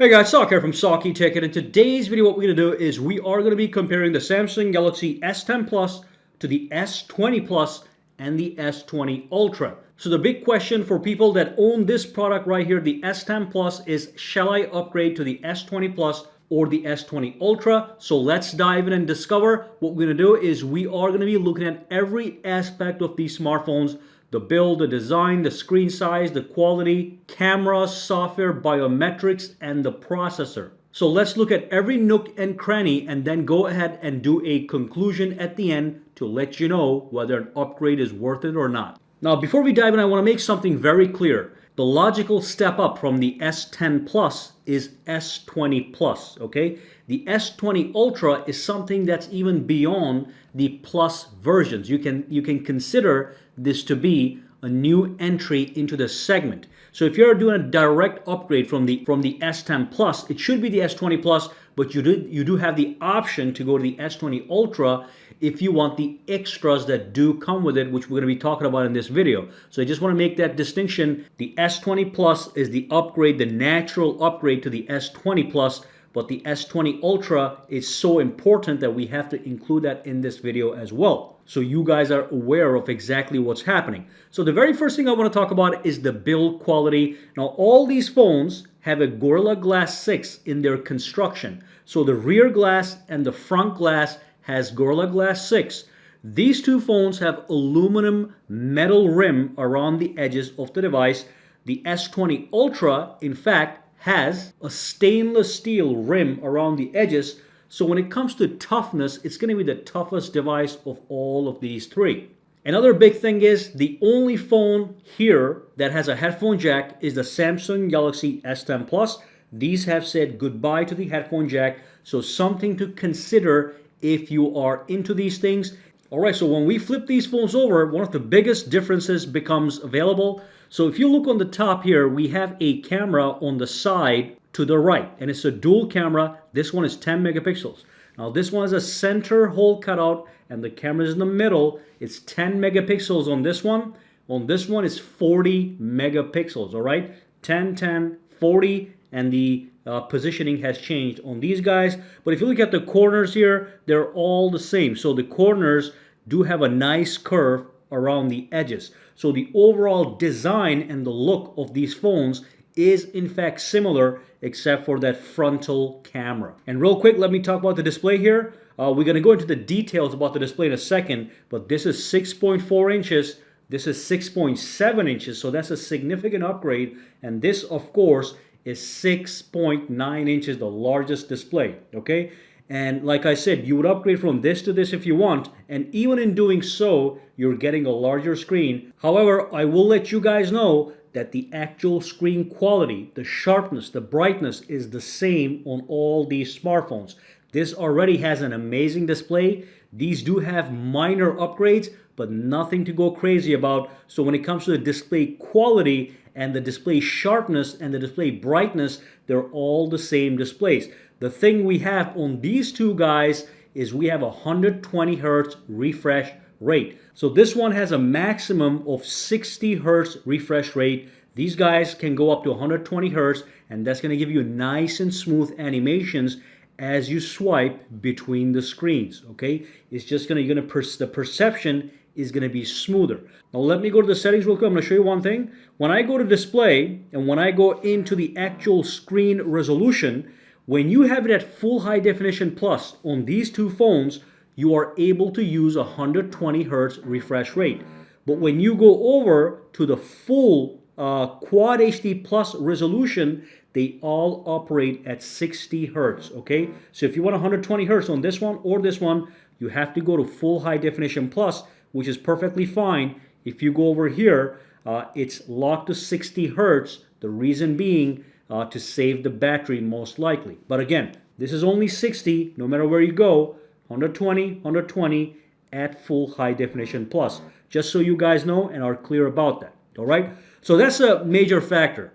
Hey guys, Sock here from Socky Tech, and in today's video what we're going to do is we are going to be comparing the Samsung Galaxy S10 Plus to the S20 Plus and the S20 Ultra. So the big question for people that own this product right here, the S10 Plus, is shall I upgrade to the S20 Plus or the S20 Ultra? So let's dive in and discover. What we're going to do is we are going to be looking at every aspect of these smartphones: the build, the design, the screen size, the quality, camera, software, biometrics, and the processor. So let's look at every nook and cranny and then go ahead and do a conclusion at the end to let you know whether an upgrade is worth it or not. Now, before we dive in, I want to make something very clear. The logical step up from the S10 Plus is S20 Plus, okay? The S20 Ultra is something that's even beyond the Plus versions. You can consider this to be a new entry into the segment. So if you're doing a direct upgrade from the S10 Plus, it should be the S20 Plus, but you do have the option to go to the S20 Ultra if you want the extras that do come with it, which we're going to be talking about in this video. So I just want to make that distinction. The S20 Plus is the upgrade, the natural upgrade to the S20 Plus, but the S20 Ultra is so important that we have to include that in this video as well, so you guys are aware of exactly what's happening. So the very first thing I want to talk about is the build quality. Now, all these phones have a Gorilla Glass 6 in their construction. So the rear glass and the front glass has Gorilla Glass 6. These two phones have aluminum metal rim around the edges of the device. The S20 Ultra, in fact, has a stainless steel rim around the edges. So when it comes to toughness, it's going to be the toughest device of all of these three. Another big thing is the only phone here that has a headphone jack is the Samsung Galaxy S10 Plus. These have said goodbye to the headphone jack, so something to consider if you are into these things. Alright, so when we flip these phones over, one of the biggest differences becomes available. So if you look on the top here, we have a camera on the side to the right, and it's a dual camera. This one is 10 megapixels. Now this one has a center hole cutout, and the camera is in the middle. It's 10 megapixels on this one. On this one is 40 megapixels, alright? 10, 10, 40, and the positioning has changed on these guys. But if you look at the corners here, they're all the same. So the corners do have a nice curve around the edges. So the overall design and the look of these phones is in fact similar, except for that frontal camera. And real quick, let me talk about the display here. We're going to go into the details about the display in a second, but this is 6.4 inches. This is 6.7 inches, so that's a significant upgrade. And this, of course, is 6.9 inches, the largest display, okay? And like I said, you would upgrade from this to this if you want, and even in doing so, you're getting a larger screen. However, I will let you guys know that the actual screen quality, the sharpness, the brightness is the same on all these smartphones. This already has an amazing display. These do have minor upgrades, but nothing to go crazy about. So when it comes to the display quality and the display sharpness and the display brightness, they're all the same displays. The thing we have on these two guys is we have a 120 hertz refresh rate. So this one has a maximum of 60 hertz refresh rate. These guys can go up to 120 hertz, and that's going to give you nice and smooth animations as you swipe between the screens, okay? It's just the perception is going to be smoother. Now let me go to the settings real quick. I'm going to show you one thing. When I go to display and when I go into the actual screen resolution, when you have it at full high definition plus on these two phones, you are able to use 120 hertz refresh rate. But when you go over to the full Quad HD plus resolution, they all operate at 60 hertz, okay? So if you want 120 hertz on this one or this one, you have to go to full high definition plus, which is perfectly fine. If you go over here, it's locked to 60 hertz. The reason being to save the battery most likely. But again, this is only 60, no matter where you go, 120, 120 at full high definition plus. Just so you guys know and are clear about that, all right? So that's a major factor.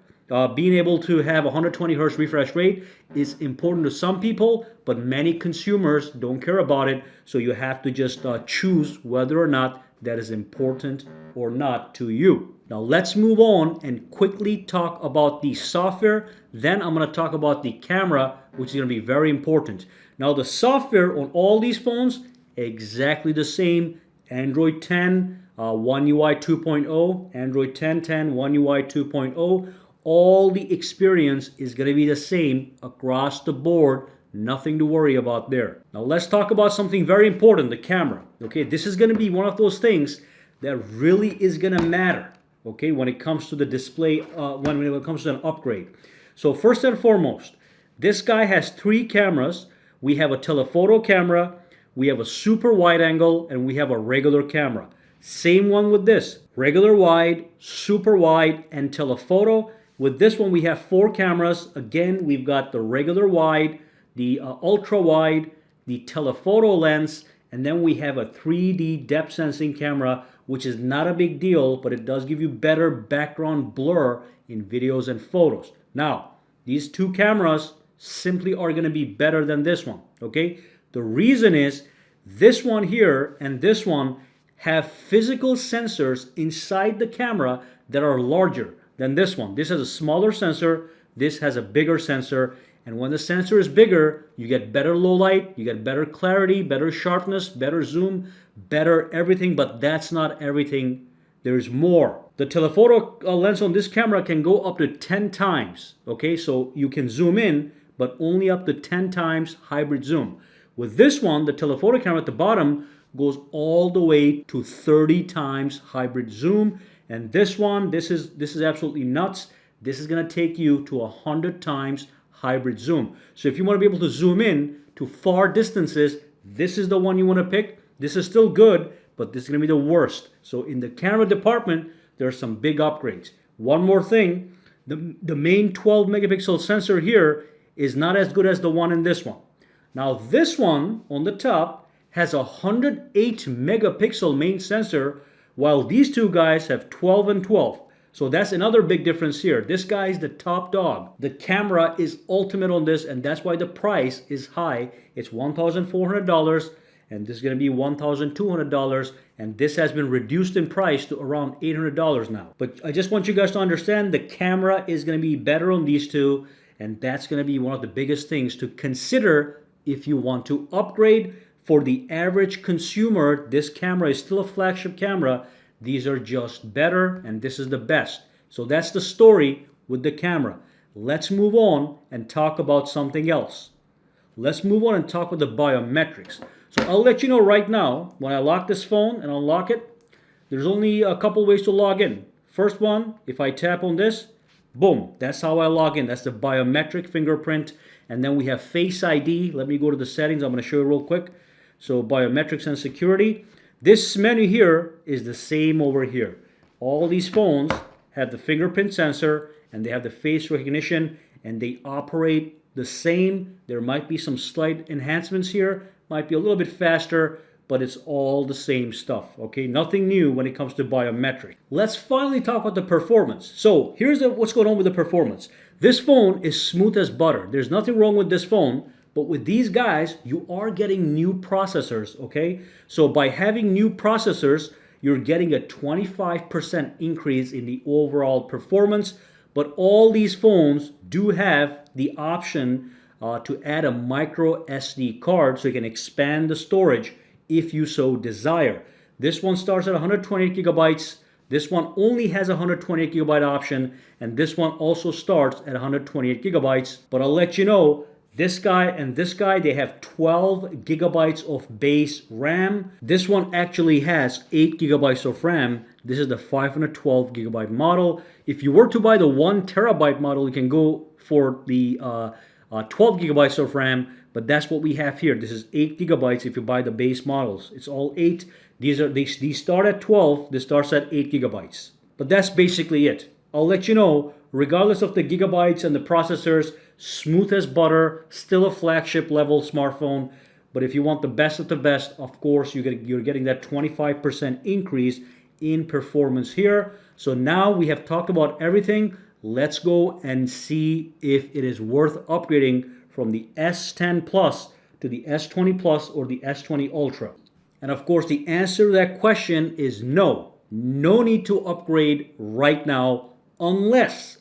Being able to have 120 hertz refresh rate is important to some people, but many consumers don't care about it. So you have to just choose whether or not that is important or not to you. Now let's move on and quickly talk about the software. Then I'm going to talk about the camera, which is going to be very important. Now the software on all these phones, exactly the same. Android 10, One UI 2.0, Android 10, One UI 2.0. All the experience is going to be the same across the board. Nothing to worry about there. Now let's talk about something very important, the camera. Okay, this is going to be one of those things that really is going to matter, okay, when it comes to the display, when it comes to an upgrade. So first and foremost, this guy has 3 cameras. We have a telephoto camera, we have a super wide angle, and we have a regular camera. Same one with this, regular wide, super wide, and telephoto. With this one, we have 4 cameras. Again, we've got the regular wide, the ultra wide, the telephoto lens, and then we have a 3D depth sensing camera, which is not a big deal, but it does give you better background blur in videos and photos. Now, these 2 cameras simply are going to be better than this one, okay? The reason is this one here and this one have physical sensors inside the camera that are larger than this one. This has a smaller sensor, this has a bigger sensor, and when the sensor is bigger, you get better low light, you get better clarity, better sharpness, better zoom, better everything, but that's not everything. There's more. The telephoto lens on this camera can go up to 10 times, okay? So you can zoom in, but only up to 10 times hybrid zoom. With this one, the telephoto camera at the bottom goes all the way to 30 times hybrid zoom. And this one, this is absolutely nuts. This is gonna take you to 100 times hybrid zoom. So if you want to be able to zoom in to far distances, this is the one you want to pick. This is still good, but this is going to be the worst. So in the camera department, there are some big upgrades. One more thing, the main 12 megapixel sensor here is not as good as the one in this one. Now this one on the top has a 108 megapixel main sensor, while these 2 guys have 12 and 12. So that's another big difference here. This guy is the top dog. The camera is ultimate on this, and that's why the price is high. It's $1,400, and this is going to be $1,200, and this has been reduced in price to around $800 now. But I just want you guys to understand the camera is going to be better on these 2, and that's going to be one of the biggest things to consider if you want to upgrade. For the average consumer, this camera is still a flagship camera. These are just better, and this is the best. So that's the story with the camera. Let's move on and talk about something else. Let's move on and talk about the biometrics. So I'll let you know right now, when I lock this phone and unlock it, there's only a couple ways to log in. First one, if I tap on this, boom, that's how I log in. That's the biometric fingerprint. And then we have Face ID. Let me go to the settings. I'm going to show you real quick. So biometrics and security. This menu here is the same over here. All these phones have the fingerprint sensor and they have the face recognition, and they operate the same. There might be some slight enhancements here, might be a little bit faster, but it's all the same stuff, okay? Nothing new when it comes to biometric. Let's finally talk about the performance. So here's what's going on with the performance. This phone is smooth as butter. There's nothing wrong with this phone. But with these guys, you are getting new processors, okay? So by having new processors, you're getting a 25% increase in the overall performance. But all these phones do have the option to add a micro SD card so you can expand the storage if you so desire. This one starts at 128 gigabytes. This one only has a 128 gigabyte option, and this one also starts at 128 gigabytes. But I'll let you know, this guy and this guy, they have 12 gigabytes of base RAM. This one actually has 8 gigabytes of RAM. This is the 512 gigabyte model. If you were to buy the 1 terabyte model, you can go for the 12 gigabytes of RAM, but that's what we have here. This is 8 gigabytes if you buy the base models. It's all 8. These start at 12. This starts at 8 gigabytes. But that's basically it. I'll let you know, regardless of the gigabytes and the processors, smooth as butter, still a flagship level smartphone. But if you want the best of the best, of course, you're getting that 25% increase in performance here. So now we have talked about everything. Let's go and see if it is worth upgrading from the S10 Plus to the S20 Plus or the S20 Ultra. And of course, the answer to that question is no. No need to upgrade right now unless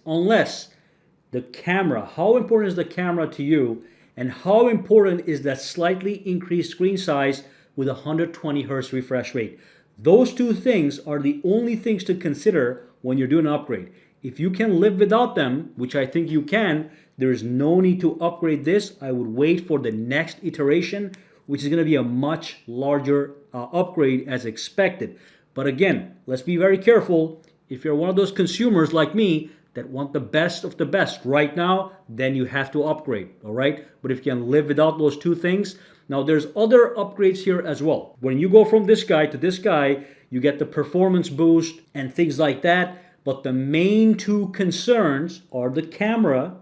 the camera, how important is the camera to you, and how important is that slightly increased screen size with 120 hertz refresh rate. Those two things are the only things to consider when you're doing an upgrade. If you can live without them, which I think you can, there is no need to upgrade this. I would wait for the next iteration, which is going to be a much larger upgrade as expected. But again, let's be very careful. If you're one of those consumers like me that want the best of the best right now, then you have to upgrade, all right? But if you can live without those two things, now there's other upgrades here as well. When you go from this guy to this guy, you get the performance boost and things like that. But the main two concerns are the camera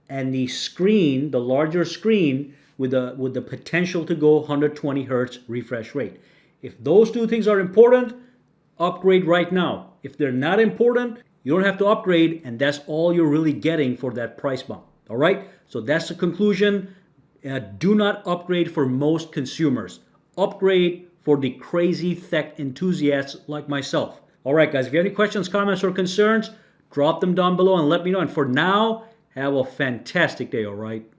and the screen, the larger screen with the potential to go 120 hertz refresh rate. If those two things are important, upgrade right now. If they're not important, you don't have to upgrade, and that's all you're really getting for that price bump. All right? So that's the conclusion. Do not upgrade for most consumers. Upgrade for the crazy tech enthusiasts like myself. All right, guys, if you have any questions, comments, or concerns, drop them down below and let me know. And for now, have a fantastic day, all right?